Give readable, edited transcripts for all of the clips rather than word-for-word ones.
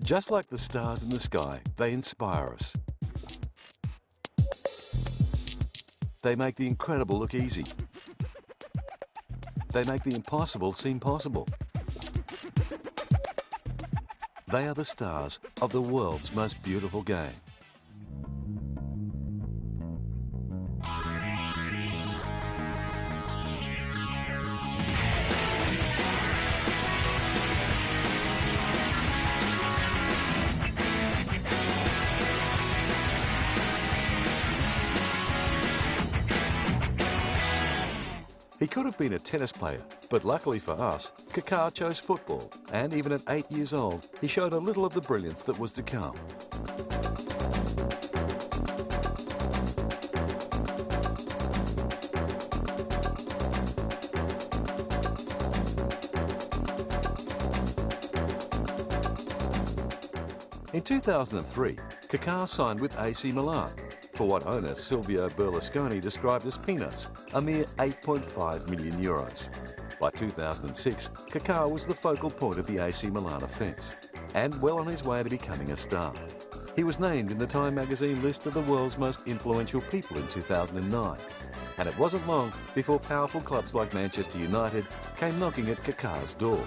Just like the stars in the sky, they inspire us. They make the incredible look easy. They make the impossible seem possible. They are the stars of the world's most beautiful game. He could have been a tennis player, but luckily for us, Kaka chose football, and even at 8 years old, he showed a little of the brilliance that was to come. In 2003, Kaka signed with AC Milan for what owner Silvio Berlusconi described as peanuts, a mere 8.5 million euros. By 2006, Kaka was the focal point of the AC Milan offence, and well on his way to becoming a star. He was named in the Time magazine list of the world's most influential people in 2009, and it wasn't long before powerful clubs like Manchester United came knocking at Kaka's door.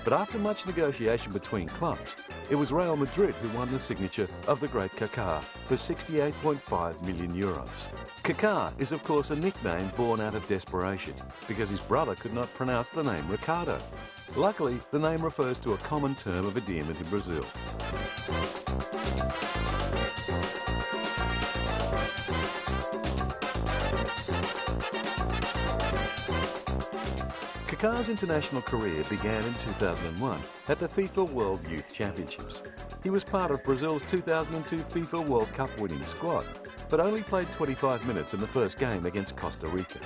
But after much negotiation between clubs, it was Real Madrid who won the signature of the great Kaká for 68.5 million euros. Kaká is of course a nickname born out of desperation because his brother could not pronounce the name Ricardo. Luckily, the name refers to a common term of endearment in Brazil. Kaká's international career began in 2001 at the FIFA World Youth Championships. He was part of Brazil's 2002 FIFA World Cup winning squad, but only played 25 minutes in the first game against Costa Rica.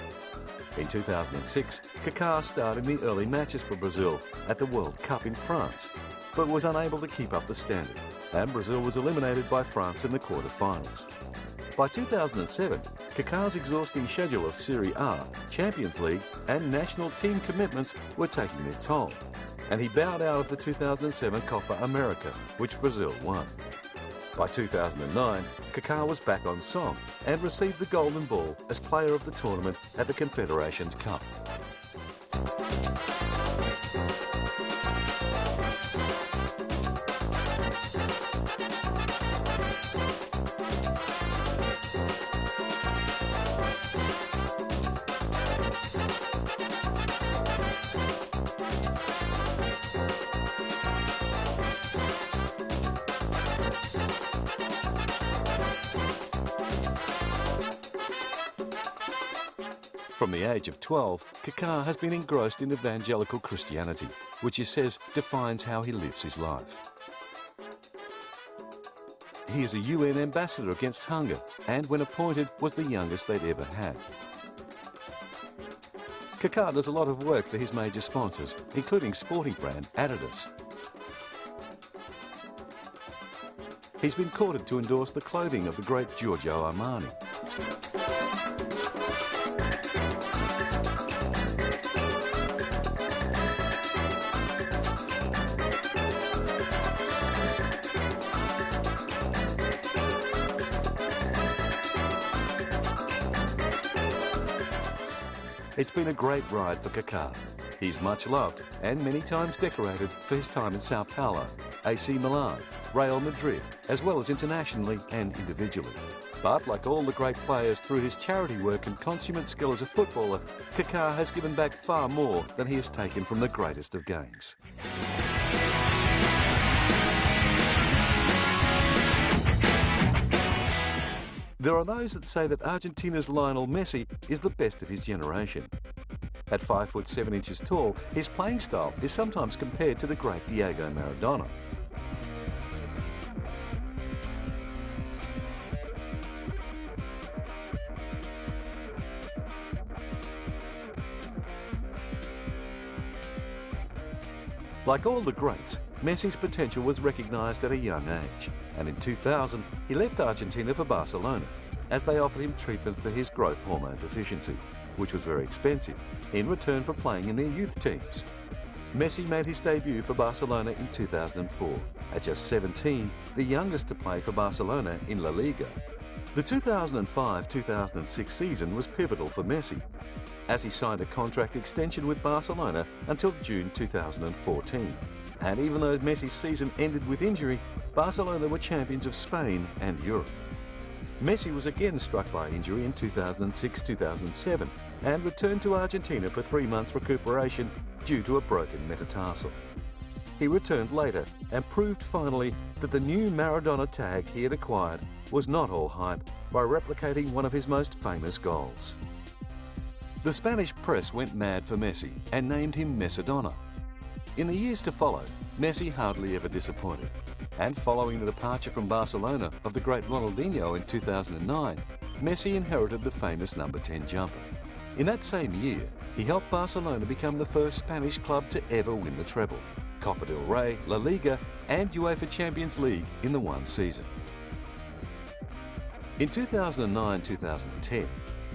In 2006, Kaká starred in the early matches for Brazil at the World Cup in France, but was unable to keep up the standard, and Brazil was eliminated by France in the quarter-finals. By 2007, Kaká's exhausting schedule of Serie A, Champions League and national team commitments were taking their toll, and he bowed out of the 2007 Copa America, which Brazil won. By 2009, Kaká was back on song and received the Golden Ball as player of the tournament at the Confederations Cup. From the age of 12, Kaká has been engrossed in evangelical Christianity, which he says defines how he lives his life. He is a UN ambassador against hunger and, when appointed, was the youngest they'd ever had. Kaká does a lot of work for his major sponsors, including sporting brand Adidas. He's been courted to endorse the clothing of the great Giorgio Armani. It's been a great ride for Kaká. He's much loved and many times decorated for his time in Sao Paulo, AC Milan, Real Madrid, as well as internationally and individually. But like all the great players, through his charity work and consummate skill as a footballer, Kaká has given back far more than he has taken from the greatest of games. There are those that say that Argentina's Lionel Messi is the best of his generation. At 5 foot 7 inches tall, his playing style is sometimes compared to the great Diego Maradona. Like all the greats, Messi's potential was recognised at a young age, and in 2000 he left Argentina for Barcelona, as they offered him treatment for his growth hormone deficiency, which was very expensive, in return for playing in their youth teams. Messi made his debut for Barcelona in 2004, at just 17, the youngest to play for Barcelona in La Liga. The 2005-2006 season was pivotal for Messi, as he signed a contract extension with Barcelona until June 2014. And even though Messi's season ended with injury, Barcelona were champions of Spain and Europe. Messi was again struck by injury in 2006-2007 and returned to Argentina for 3 months recuperation due to a broken metatarsal. He returned later and proved finally that the new Maradona tag he had acquired was not all hype by replicating one of his most famous goals. The Spanish press went mad for Messi and named him Messidona. In the years to follow, Messi hardly ever disappointed, and following the departure from Barcelona of the great Ronaldinho in 2009, Messi inherited the famous number 10 jumper. In that same year, he helped Barcelona become the first Spanish club to ever win the treble, Copa del Rey, La Liga and UEFA Champions League in the one season. In 2009-2010,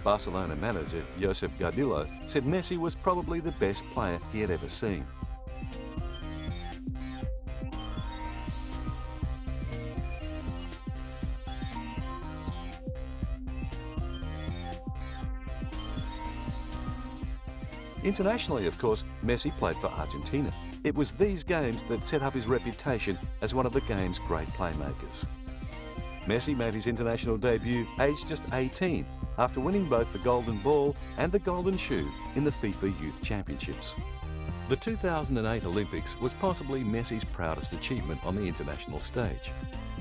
Barcelona manager Josep Guardiola said Messi was probably the best player he had ever seen. Internationally, of course, Messi played for Argentina. It was these games that set up his reputation as one of the game's great playmakers. Messi made his international debut aged just 18 after winning both the Golden Ball and the Golden Shoe in the FIFA Youth Championships. The 2008 Olympics was possibly Messi's proudest achievement on the international stage.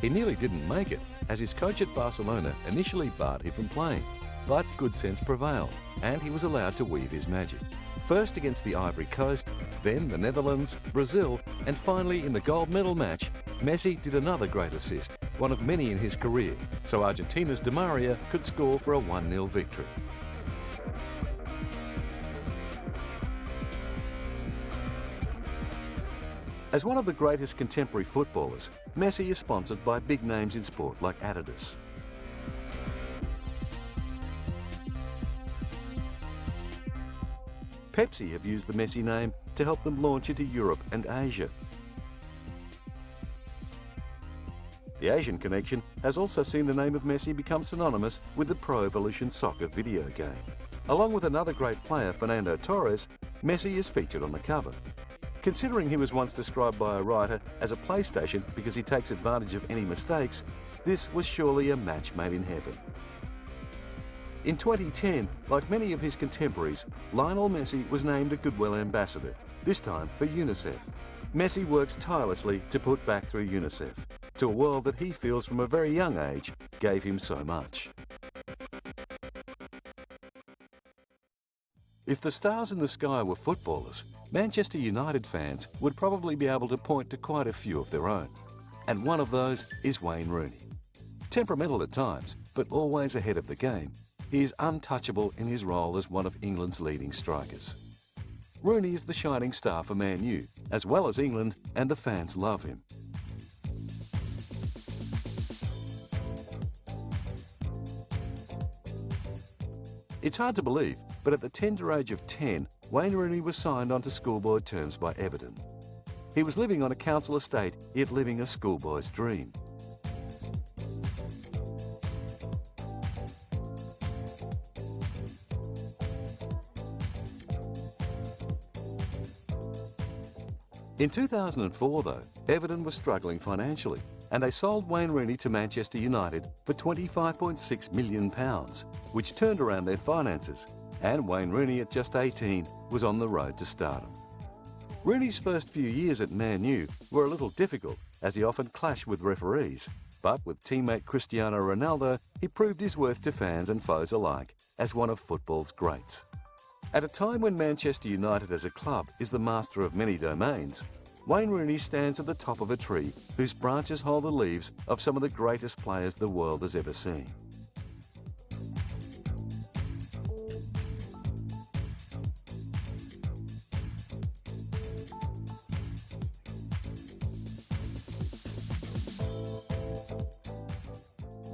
He nearly didn't make it, as his coach at Barcelona initially barred him from playing, but good sense prevailed and he was allowed to weave his magic. First against the Ivory Coast, then the Netherlands, Brazil, and finally in the gold medal match, Messi did another great assist, one of many in his career, so Argentina's Di Maria could score for a 1-0 victory. As one of the greatest contemporary footballers, Messi is sponsored by big names in sport like Adidas. Pepsi have used the Messi name to help them launch into Europe and Asia. The Asian connection has also seen the name of Messi become synonymous with the Pro Evolution Soccer video game. Along with another great player, Fernando Torres, Messi is featured on the cover. Considering he was once described by a writer as a PlayStation because he takes advantage of any mistakes, this was surely a match made in heaven. In 2010, like many of his contemporaries, Lionel Messi was named a Goodwill Ambassador, this time for UNICEF. Messi works tirelessly to put back through UNICEF to a world that he feels from a very young age gave him so much. If the stars in the sky were footballers, Manchester United fans would probably be able to point to quite a few of their own. And one of those is Wayne Rooney. Temperamental at times, but always ahead of the game, he is untouchable in his role as one of England's leading strikers. Rooney is the shining star for Man U, as well as England, and the fans love him. It's hard to believe, but at the tender age of 10, Wayne Rooney was signed onto schoolboy terms by Everton. He was living on a council estate, yet living a schoolboy's dream. In 2004, though, Everton was struggling financially, and they sold Wayne Rooney to Manchester United for £25.6 million, which turned around their finances, and Wayne Rooney at just 18 was on the road to stardom. Rooney's first few years at Man U were a little difficult, as he often clashed with referees, but with teammate Cristiano Ronaldo, he proved his worth to fans and foes alike as one of football's greats. At a time when Manchester United as a club is the master of many domains, Wayne Rooney stands at the top of a tree whose branches hold the leaves of some of the greatest players the world has ever seen.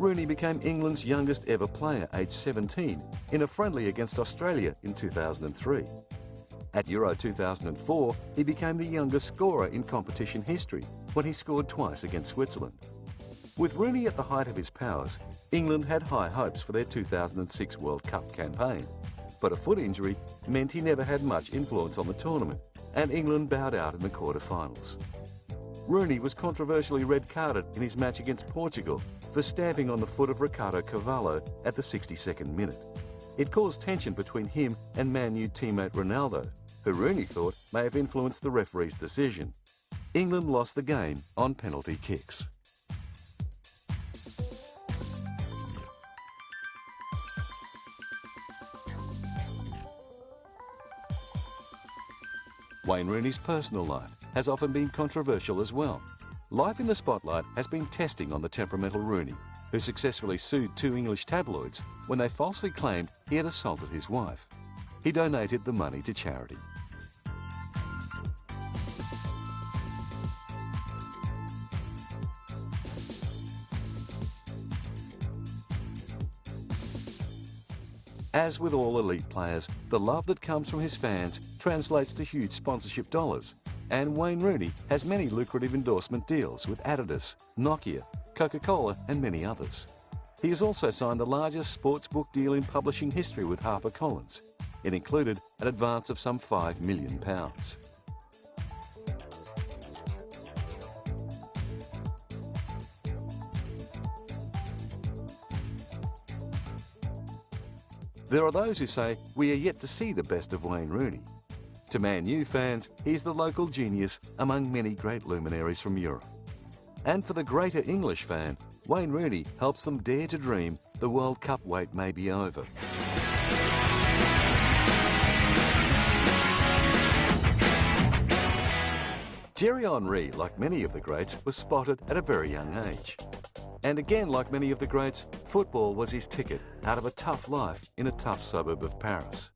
Rooney became England's youngest ever player, aged 17, in a friendly against Australia in 2003. At Euro 2004, he became the youngest scorer in competition history when he scored twice against Switzerland. With Rooney at the height of his powers, England had high hopes for their 2006 World Cup campaign. But a foot injury meant he never had much influence on the tournament, and England bowed out in the quarter-finals. Rooney was controversially red-carded in his match against Portugal for stamping on the foot of Ricardo Carvalho at the 62nd minute. It caused tension between him and Man U teammate Ronaldo, who Rooney thought may have influenced the referee's decision. England lost the game on penalty kicks. Wayne Rooney's personal life has often been controversial as well. Life in the spotlight has been testing on the temperamental Rooney, who successfully sued two English tabloids when they falsely claimed he had assaulted his wife. He donated the money to charity. As with all elite players, the love that comes from his fans translates to huge sponsorship dollars, and Wayne Rooney has many lucrative endorsement deals with Adidas, Nokia, Coca-Cola and many others. He has also signed the largest sports book deal in publishing history with HarperCollins. It included an advance of some £5 million. There are those who say we are yet to see the best of Wayne Rooney. To Man U fans, he's the local genius among many great luminaries from Europe. And for the greater English fan, Wayne Rooney helps them dare to dream the World Cup wait may be over. Thierry Henry, like many of the greats, was spotted at a very young age. And again, like many of the greats, football was his ticket out of a tough life in a tough suburb of Paris.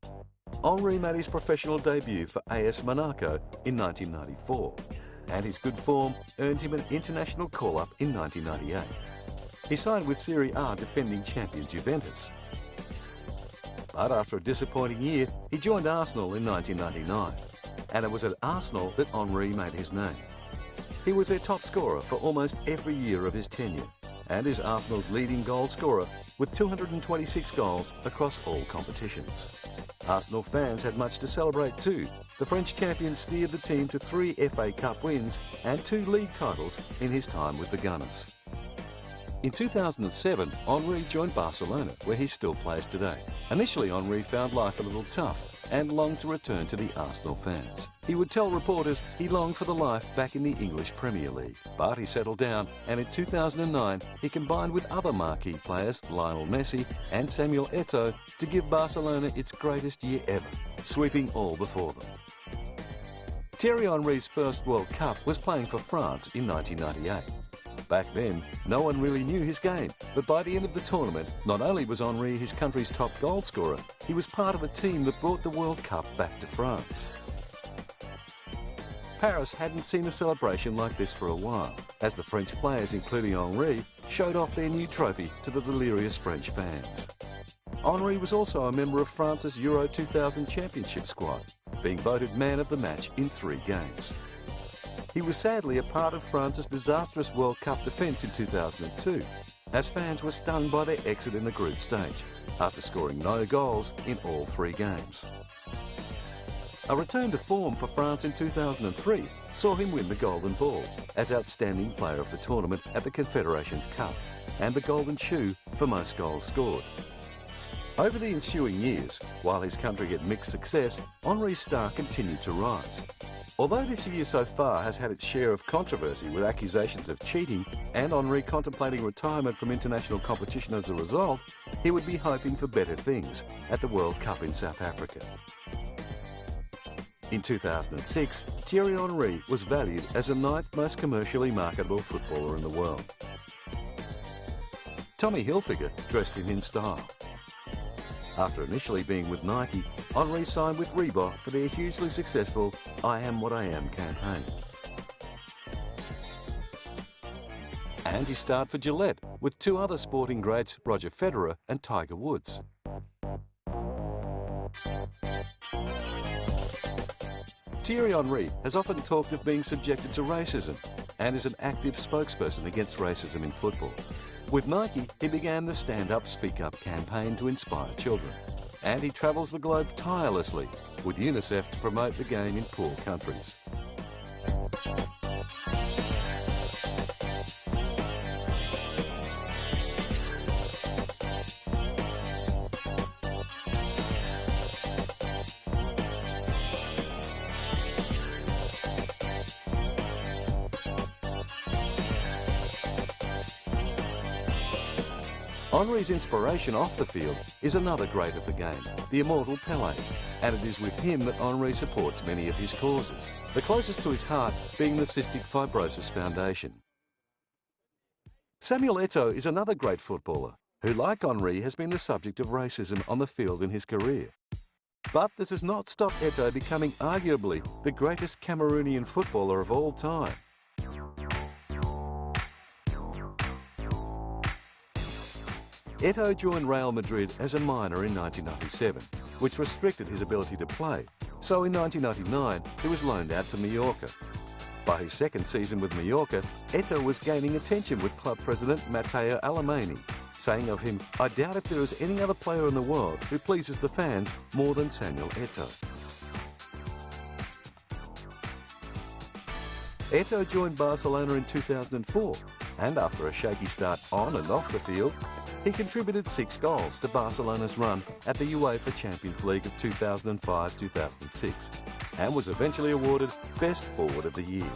Henry made his professional debut for AS Monaco in 1994, and his good form earned him an international call-up in 1998. He signed with Serie A defending champions Juventus. But after a disappointing year, he joined Arsenal in 1999, and it was at Arsenal that Henry made his name. He was their top scorer for almost every year of his tenure, and is Arsenal's leading goal scorer with 226 goals across all competitions. Arsenal fans had much to celebrate too. The French champion steered the team to 3 FA Cup wins and 2 league titles in his time with the Gunners. In 2007, Henry joined Barcelona, where he still plays today. Initially, Henry found life a little tough and longed to return to the Arsenal fans. He would tell reporters he longed for the life back in the English Premier League. But he settled down, and in 2009 he combined with other marquee players, Lionel Messi and Samuel Eto'o, to give Barcelona its greatest year ever, sweeping all before them. Thierry Henry's first World Cup was playing for France in 1998. Back then, no one really knew his game, but by the end of the tournament, not only was Henry his country's top goal scorer, he was part of a team that brought the World Cup back to France. Paris hadn't seen a celebration like this for a while, as the French players, including Henry, showed off their new trophy to the delirious French fans. Henry was also a member of France's Euro 2000 championship squad, being voted man of the match in 3 games. He was sadly a part of France's disastrous World Cup defence in 2002, as fans were stunned by their exit in the group stage, after scoring no goals in all 3 games. A return to form for France in 2003 saw him win the Golden Ball as outstanding player of the tournament at the Confederations Cup, and the Golden Shoe for most goals scored. Over the ensuing years, while his country had mixed success, Henry's star continued to rise. Although this year so far has had its share of controversy with accusations of cheating and Henry contemplating retirement from international competition as a result, he would be hoping for better things at the World Cup in South Africa. In 2006, Thierry Henry was valued as the 9th most commercially marketable footballer in the world. Tommy Hilfiger dressed him in style. After initially being with Nike, Henry signed with Reebok for their hugely successful I Am What I Am campaign. And he starred for Gillette with two other sporting greats, Roger Federer and Tiger Woods. Thierry Henry has often talked of being subjected to racism and is an active spokesperson against racism in football. With Nike, he began the Stand Up, Speak Up campaign to inspire children. And he travels the globe tirelessly with UNICEF to promote the game in poor countries. Henry's inspiration off the field is another great of the game, the immortal Pelé, and it is with him that Henry supports many of his causes, the closest to his heart being the Cystic Fibrosis Foundation. Samuel Eto'o is another great footballer who, like Henry, has been the subject of racism on the field in his career. But this has not stopped Eto'o becoming arguably the greatest Cameroonian footballer of all time. Eto'o joined Real Madrid as a minor in 1997, which restricted his ability to play. So in 1999, he was loaned out to Mallorca. By his second season with Mallorca, Eto'o was gaining attention with club president Matteo Armani, saying of him, "I doubt if there is any other player in the world who pleases the fans more than Samuel Eto'o." Eto'o joined Barcelona in 2004, and after a shaky start on and off the field, he contributed 6 goals to Barcelona's run at the UEFA Champions League of 2005-2006 and was eventually awarded Best Forward of the Year.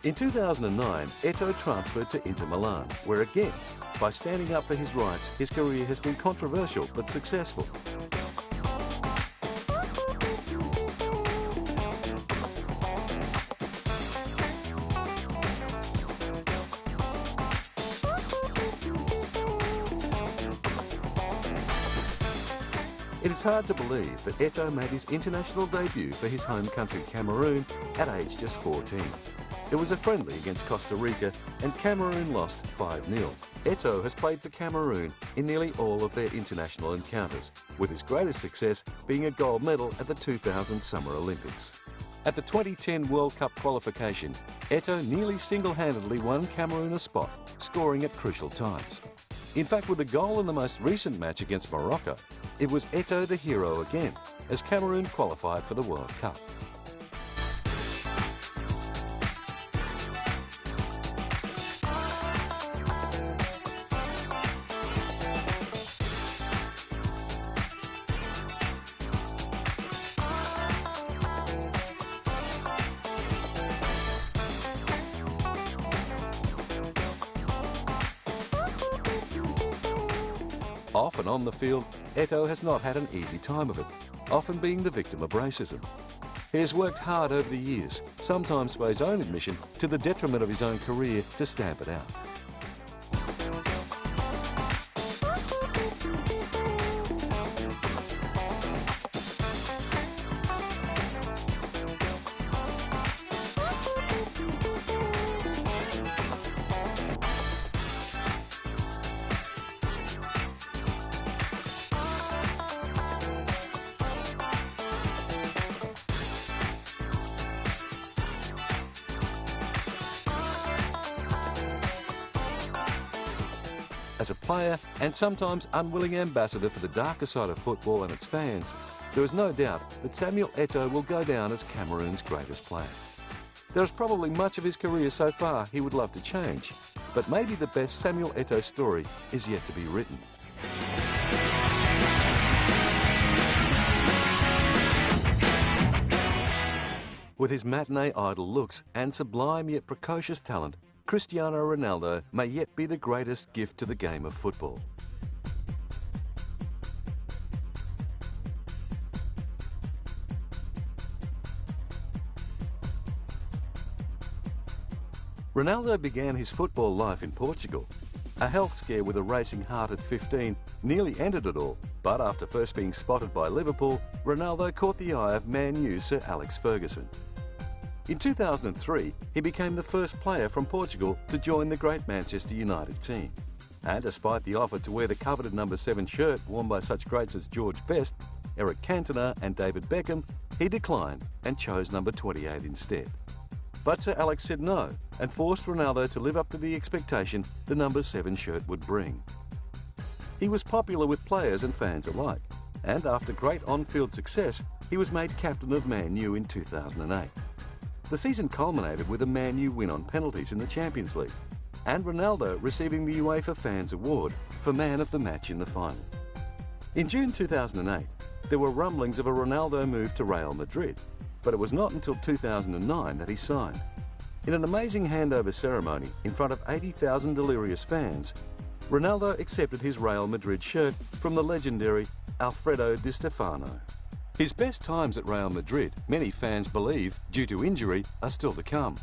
In 2009, Eto'o transferred to Inter Milan, where again, by standing up for his rights, his career has been controversial but successful. It is hard to believe that Eto'o made his international debut for his home country Cameroon at age just 14. It was a friendly against Costa Rica and Cameroon lost 5-0. Eto'o has played for Cameroon in nearly all of their international encounters, with his greatest success being a gold medal at the 2000 Summer Olympics. At the 2010 World Cup qualification, Eto'o nearly single-handedly won Cameroon a spot, scoring at crucial times. In fact, with a goal in the most recent match against Morocco, it was Eto'o the hero again, as Cameroon qualified for the World Cup. Off and on the field, Eto'o has not had an easy time of it, often being the victim of racism. He has worked hard over the years, sometimes by his own admission, to the detriment of his own career, to stamp it out. As a player and sometimes unwilling ambassador for the darker side of football and its fans, there is no doubt that Samuel Eto'o will go down as Cameroon's greatest player. There is probably much of his career so far he would love to change, but maybe the best Samuel Eto'o story is yet to be written. With his matinee idol looks and sublime yet precocious talent, Cristiano Ronaldo may yet be the greatest gift to the game of football. Ronaldo began his football life in Portugal, A health scare with a racing heart at 15 nearly ended it all, but after first being spotted by Liverpool, Ronaldo caught the eye of Man U Sir Alex Ferguson. In 2003, he became the first player from Portugal to join the great Manchester United team. And despite the offer to wear the coveted number 7 shirt worn by such greats as George Best, Eric Cantona and David Beckham, he declined and chose number 28 instead. But Sir Alex said no and forced Ronaldo to live up to the expectation the number 7 shirt would bring. He was popular with players and fans alike, and after great on-field success, he was made captain of Man U in 2008. The season culminated with a Man U win on penalties in the Champions League, and Ronaldo receiving the UEFA Fans Award for Man of the Match in the final. In June 2008, there were rumblings of a Ronaldo move to Real Madrid, but it was not until 2009 that he signed. In an amazing handover ceremony in front of 80,000 delirious fans, Ronaldo accepted his Real Madrid shirt from the legendary Alfredo Di Stefano. His best times at Real Madrid, many fans believe, due to injury, are still to come.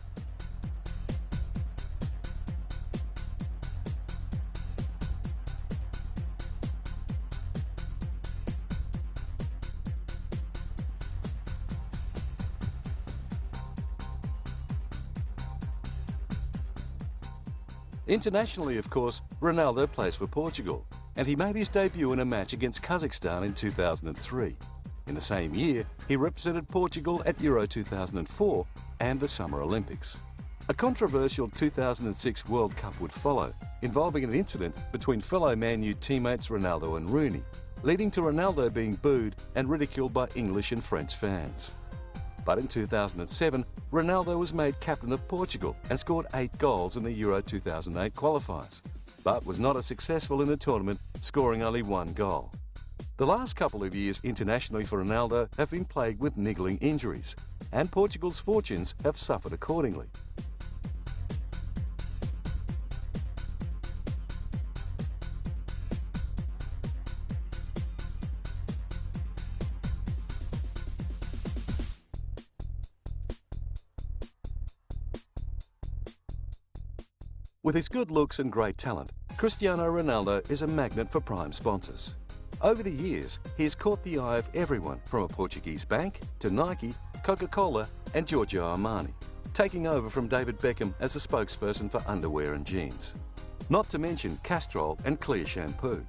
Internationally, of course, Ronaldo plays for Portugal, and he made his debut in a match against Kazakhstan in 2003. In the same year, he represented Portugal at Euro 2004 and the Summer Olympics. A controversial 2006 World Cup would follow, involving an incident between fellow Man U teammates Ronaldo and Rooney, leading to Ronaldo being booed and ridiculed by English and French fans. But in 2007, Ronaldo was made captain of Portugal and scored 8 goals in the Euro 2008 qualifiers, but was not as successful in the tournament, scoring only 1 goal. The last couple of years internationally for Ronaldo have been plagued with niggling injuries, and Portugal's fortunes have suffered accordingly. With his good looks and great talent, Cristiano Ronaldo is a magnet for prime sponsors. Over the years, he has caught the eye of everyone from a Portuguese bank to Nike, Coca-Cola and Giorgio Armani, taking over from David Beckham as a spokesperson for underwear and jeans. Not to mention Castrol and Clear shampoo.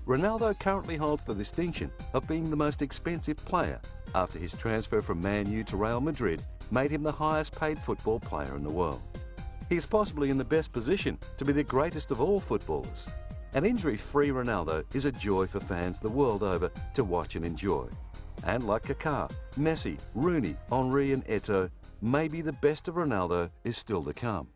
Ronaldo currently holds the distinction of being the most expensive player after his transfer from Man U to Real Madrid made him the highest paid football player in the world. He is possibly in the best position to be the greatest of all footballers. An injury-free Ronaldo is a joy for fans the world over to watch and enjoy. And like Kaka, Messi, Rooney, Henry and Eto'o, maybe the best of Ronaldo is still to come.